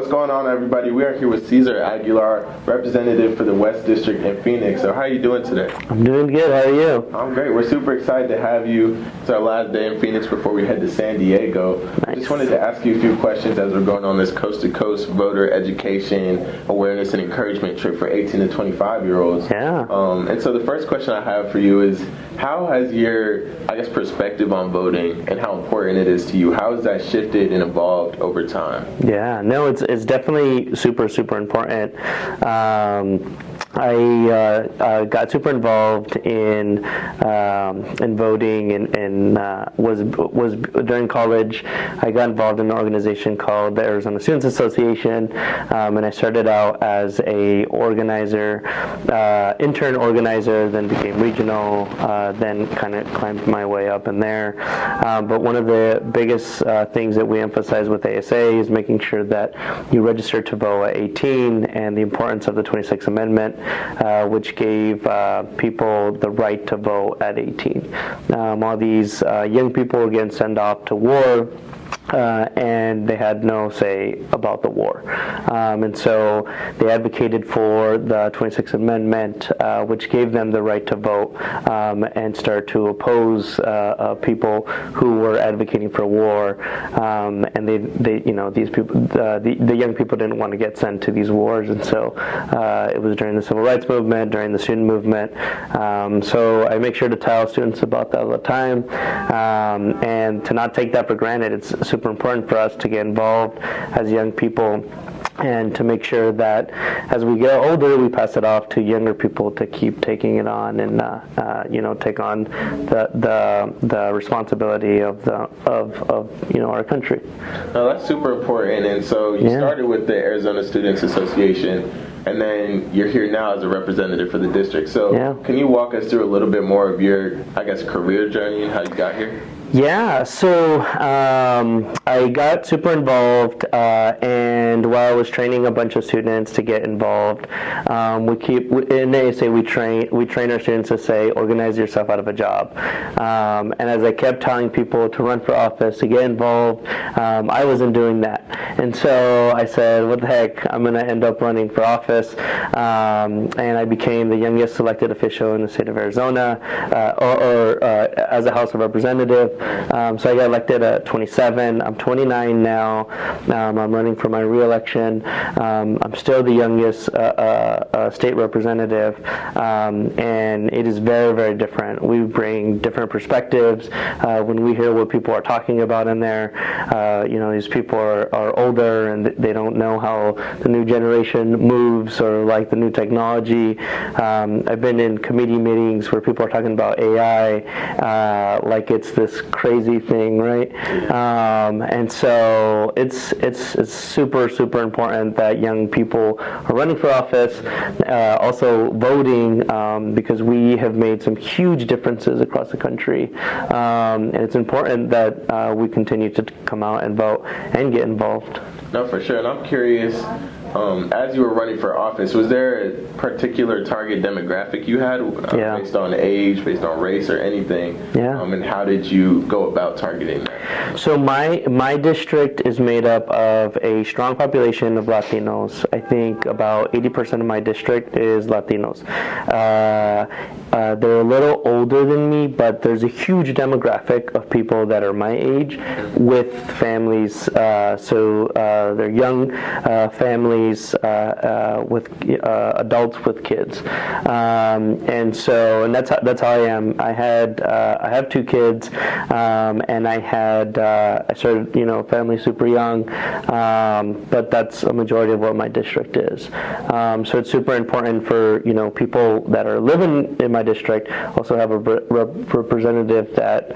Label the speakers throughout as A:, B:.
A: what's going on, everybody? We are here with Cesar Aguilar, representative for the West District in Phoenix. So how are you doing today?
B: I'm doing good. How are you?
A: I'm great. We're super excited to have you. It's our last day in Phoenix before we head to San Diego.
B: Nice.
A: I just wanted to ask you a few questions as we're going on this coast-to-coast voter education, awareness, and encouragement trip for 18 to 25-year-olds.
B: Yeah.
A: And so the first question I have for you is, how has your, perspective on voting and how important it is to you, how has that shifted and evolved over time?
B: Yeah, no, it's definitely super important. I got super involved in voting and was during college. I got involved in an organization called the Arizona Students Association, and I started out as a organizer, intern organizer, then became regional, then kind of climbed my way up in there. But one of the biggest things that we emphasize with ASA is making sure that you register to vote at 18, and the importance of the 26th Amendment, which gave people the right to vote at 18. All these young people were getting sent off to war, and they had no say about the war. And so they advocated for the 26th Amendment, which gave them the right to vote, and start to oppose people who were advocating for war. And they these people, the young people didn't want to get sent to these wars, and so it was during the Civil Rights Movement, during the student movement. So I make sure to tell students about that all the time, and to not take that for granted. It's super important for us to get involved as young people, and to make sure that as we get older, we pass it off to younger people to keep taking it on, and take on the responsibility of our country.
A: No, that's super important. And so you started with the Arizona Students Association, and then you're here now as a representative for the district. So can you walk us through a little bit more of your, career journey and how you got here?
B: Yeah, so I got super involved, and while I was training a bunch of students to get involved, in ASA we train our students to say, organize yourself out of a job. And as I kept telling people to run for office, to get involved, I wasn't doing that. And so I said, what the heck, I'm going to end up running for office. And I became the youngest elected official in the state of Arizona, as a House of Representative. So I got elected at 27. I'm 29 now. I'm running for my re-election. I'm still the youngest state representative, and it is very, very different. We bring different perspectives. When we hear what people are talking about in there, these people are older and they don't know how the new generation moves or like the new technology. I've been in committee meetings where people are talking about AI like it's this crazy thing, right? And so it's super important that young people are running for office, also voting, because we have made some huge differences across the country, and it's important that we continue to come out and vote and get involved.
A: No, for sure. And I'm curious, as you were running for office, was there a particular target demographic you had, based on age, based on race, or anything? And how did you go about targeting that? So
B: my district is made up of a strong population of Latinos. I think about 80% of my district is Latinos. They're a little older than me, but there's a huge demographic of people that are my age with families. So they're young families with adults with kids, and that's how I am. I have two kids, and I started family super young, but that's a majority of what my district is. So it's super important for people that are living in my district also have a representative that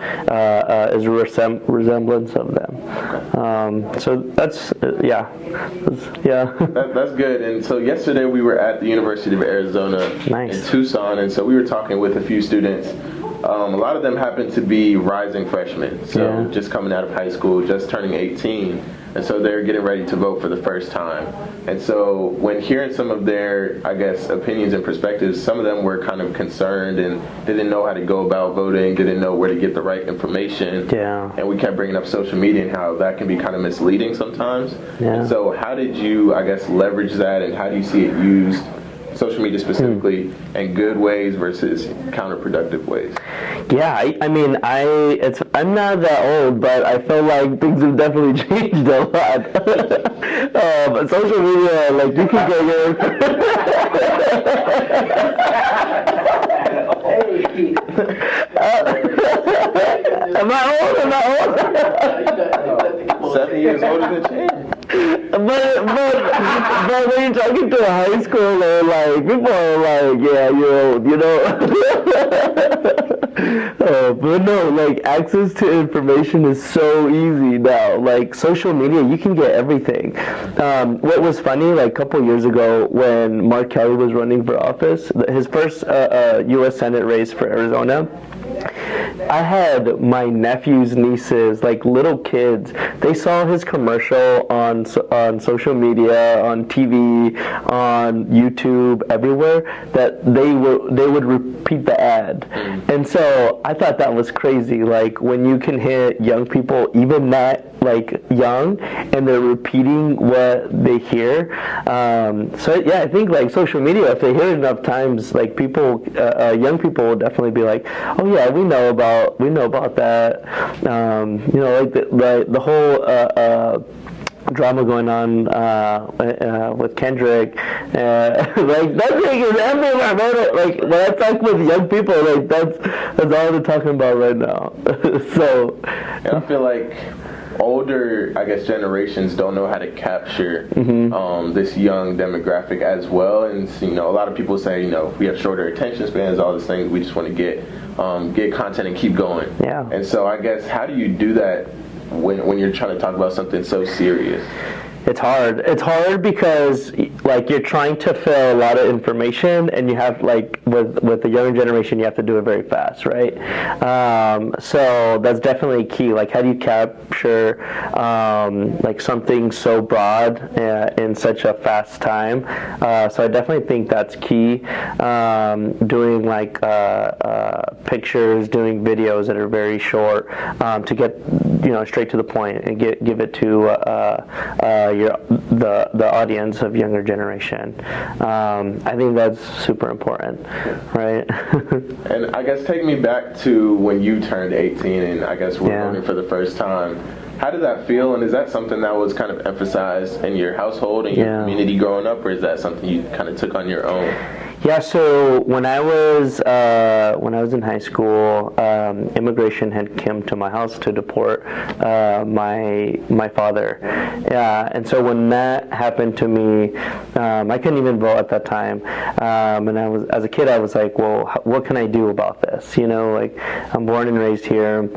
B: is a resemblance of them. So that's
A: That's good. And so yesterday we were at the University of Arizona in Tucson, and so we were talking with a few students. A lot of them happen to be rising freshmen, so just coming out of high school, just turning 18. and so they're getting ready to vote for the first time. And so when hearing some of their, I guess, opinions and perspectives, some of them were kind of concerned and didn't know how to go about voting, didn't know where to get the right information.
B: Yeah.
A: And we kept bringing up social media and how that can be kind of misleading sometimes.
B: Yeah.
A: And so how did you, I guess, leverage that, and how do you see it used, social media specifically, in good ways versus counterproductive ways?
B: Yeah, I mean, I'm not that old, but I feel like things have definitely changed a lot. Social media, like, you can get your... Am I old?
A: 7 years older than Shane.
B: But when you're talking to a high schooler, like, people are like, yeah, you're old, you know? But no, like, access to information is so easy now. Like, social media, you can get everything. What was funny, like, a couple years ago when Mark Kelly was running for office, his first U.S. Senate race for Arizona, I had my nephews, nieces, like little kids. They saw his commercial on social media, on TV, on YouTube, everywhere. That they would repeat the ad, and so I thought that was crazy. Like when you can hit young people, even that like young, and they're repeating what they hear. So yeah, I think like social media, if they hear it enough times, like people, young people will definitely be like, oh yeah, we know about that. You know, like the whole drama going on with Kendrick, like that thing is everywhere about it. Like when I talk with young people, like that's all they're talking about right now. So,
A: and I feel like older, I guess, generations don't know how to capture this young demographic as well. And you know, a lot of people say, you know, we have shorter attention spans, all these things. We just want to get content and keep going.
B: Yeah.
A: And so, I guess, how do you do that when you're trying to talk about something so serious?
B: It's hard. It's hard because like you're trying to fill a lot of information, and you have like with the younger generation, you have to do it very fast, right? So that's definitely key. Like, how do you capture like something so broad in such a fast time? So I definitely think that's key. Doing like pictures, doing videos that are very short to get straight to the point and give it to the audience of younger generation. I think that's super important, right?
A: And I guess take me back to when you turned 18 and I guess were voting for the first time. How did that feel, and is that something that was kind of emphasized in your household and your community growing up, or is that something you kind of took on your own?
B: Yeah, so when I was in high school, immigration had come to my house to deport my father. Yeah, and so when that happened to me, I couldn't even vote at that time. And as a kid, I was like, well, what can I do about this? You know, like I'm born and raised here.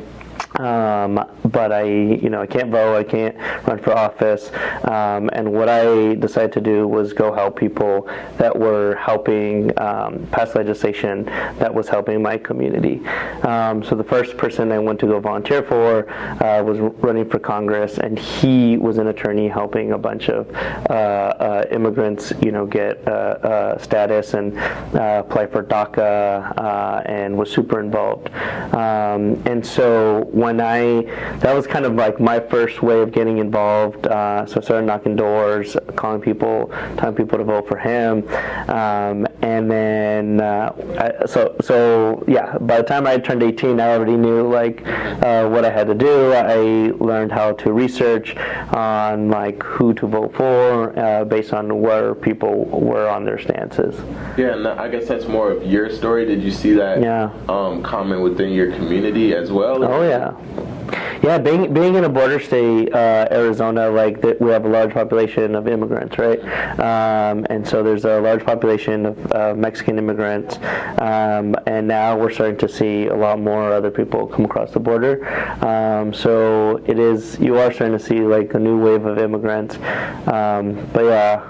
B: But I can't vote, I can't run for office, and what I decided to do was go help people that were helping pass legislation that was helping my community. So the first person I went to go volunteer for was running for Congress, and he was an attorney helping a bunch of immigrants, get status and apply for DACA, and was super involved. And so that was kind of like my first way of getting involved. So I started knocking doors, calling people, telling people to vote for him. And then, by the time I turned 18, I already knew what I had to do. I learned how to research on who to vote for based on where people were on their stances. Yeah,
A: and I guess that's more of your story. Did you see that common within your community as well?
B: Oh yeah. Yeah, being in a border state, Arizona, we have a large population of immigrants, right? And so there's a large population of Mexican immigrants, and now we're starting to see a lot more other people come across the border. So you are starting to see a new wave of immigrants.
A: Yeah,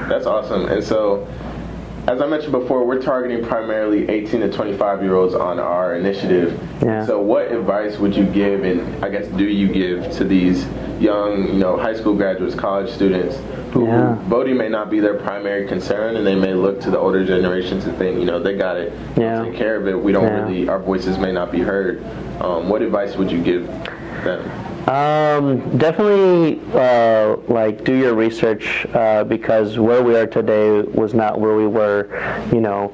A: that's awesome. And so, as I mentioned before, we're targeting primarily 18 to 25-year-olds on our initiative.
B: Yeah.
A: So what advice would you give, and I guess do you give to these young, high school graduates, college students, who voting may not be their primary concern, and they may look to the older generations and think, they got it, take care of it. We don't really, our voices may not be heard. What advice would you give them?
B: Definitely, do your research, because where we are today was not where we were,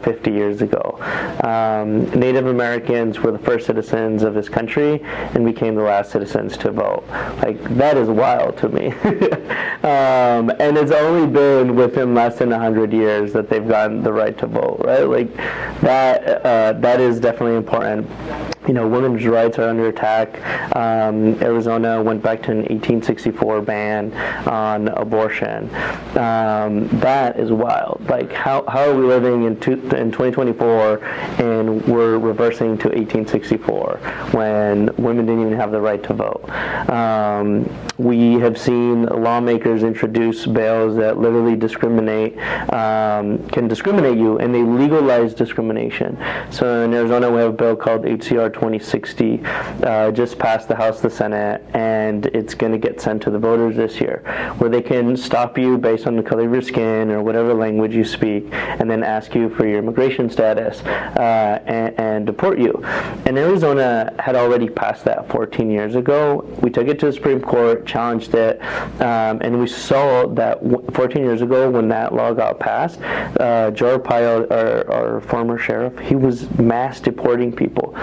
B: 50 years ago. Native Americans were the first citizens of this country and became the last citizens to vote. That is wild to me. And it's only been within less than 100 years that they've gotten the right to vote, right? That is definitely important. Women's rights are under attack. Arizona went back to an 1864 ban on abortion. That is wild. How are we living in 2024 and we're reversing to 1864 when women didn't even have the right to vote? We have seen lawmakers introduce bills that literally can discriminate you, and they legalize discrimination. So in Arizona, we have a bill called HCR 2060, just passed the House, the Senate, and it's going to get sent to the voters this year, where they can stop you based on the color of your skin or whatever language you speak, and then ask you for your immigration status and deport you. And Arizona had already passed that 14 years ago. We took it to the Supreme Court, challenged it, and we saw that 14 years ago when that law got passed, Joe Arpaio, our former sheriff, he was mass deporting people.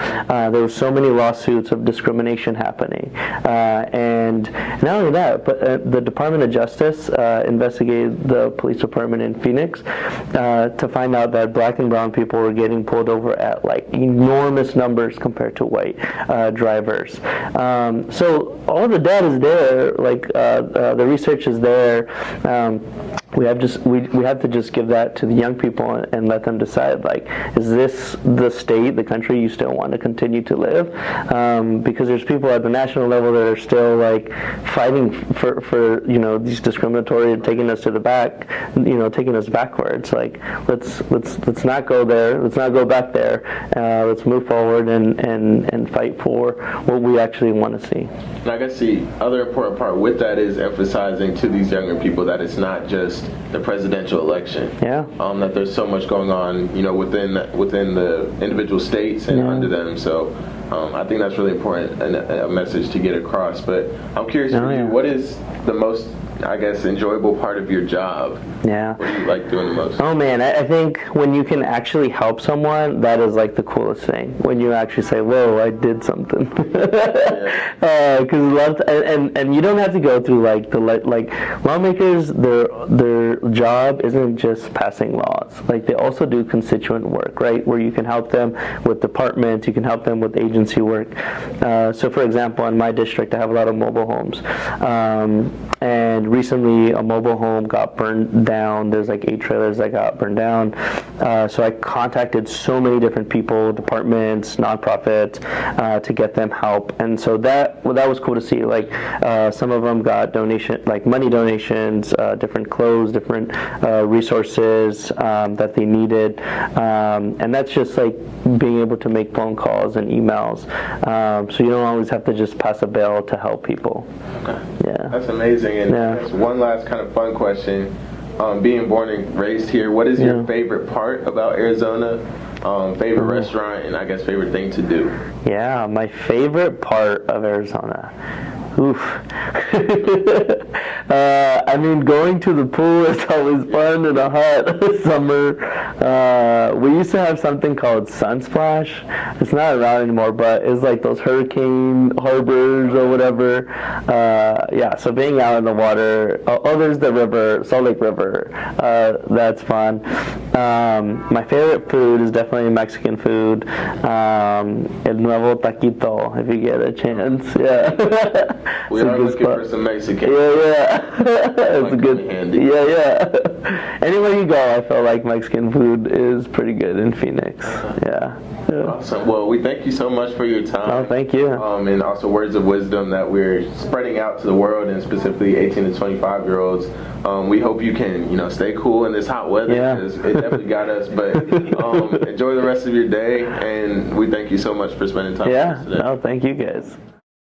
B: There were so many lawsuits of discrimination happening. And not only that, but the Department of Justice investigated the police department in Phoenix to find out that black and brown people were getting pulled over at enormous numbers compared to white drivers. So all the data is there, the research is there. We have to just give that to the young people and let them decide, is this the state, the country you still want to continue to live? Because there's people at the national level that are still fighting for these discriminatory, taking us to the back, taking us backwards. Let's not go there. Let's not go back there. Let's move forward and fight for what we actually want to see.
A: And I guess the other important part with that is emphasizing to these younger people that it's not just the presidential election.
B: Yeah.
A: That there's so much going on, within the individual states and under them. So I think that's really important and a message to get across. But I'm curious for you, what is the most, enjoyable part of your job?
B: Yeah.
A: What do you like doing the most?
B: Oh man, I think when you can actually help someone, that is the coolest thing. When you actually say, "Whoa, I did something." Because and you don't have to go through lawmakers. Their job isn't just passing laws. They also do constituent work, right? Where you can help them with departments, you can help them with agency work. So, for example, in my district, I have a lot of mobile homes. And recently, a mobile home got burned down. There's 8 trailers that got burned down. So I contacted so many different people, departments, nonprofits, to get them help. And so that was cool to see. Some of them got money donations, different clothes, different resources that they needed. And that's just being able to make phone calls and emails. So you don't always have to just pass a bill to help people.
A: Okay.
B: Yeah.
A: That's amazing. And that's one last kind of fun question. Being born and raised here, what is your favorite part about Arizona? Favorite restaurant, and favorite thing to do?
B: Yeah, my favorite part of Arizona. Oof. Going to the pool is always fun in a hot summer. We used to have something called Sunsplash. It's not around anymore, but it's those hurricane harbors or whatever. So being out in the water. Oh, there's the river, Salt Lake River. That's fun. My favorite food is definitely Mexican food. El Nuevo Taquito, if you get a chance. Yeah.
A: We are looking for some Mexican.
B: Yeah. It's good.
A: Handy.
B: Yeah. Anywhere you go, I feel like Mexican food food is pretty good in Phoenix. Yeah.
A: Awesome. Well, we thank you so much for your time.
B: Oh, thank you.
A: And also words of wisdom that we're spreading out to the world, and specifically 18 to 25-year-olds. We hope you can, stay cool in this hot weather, because it definitely got us. But enjoy the rest of your day, and we thank you so much for spending time with us today.
B: No, thank you guys.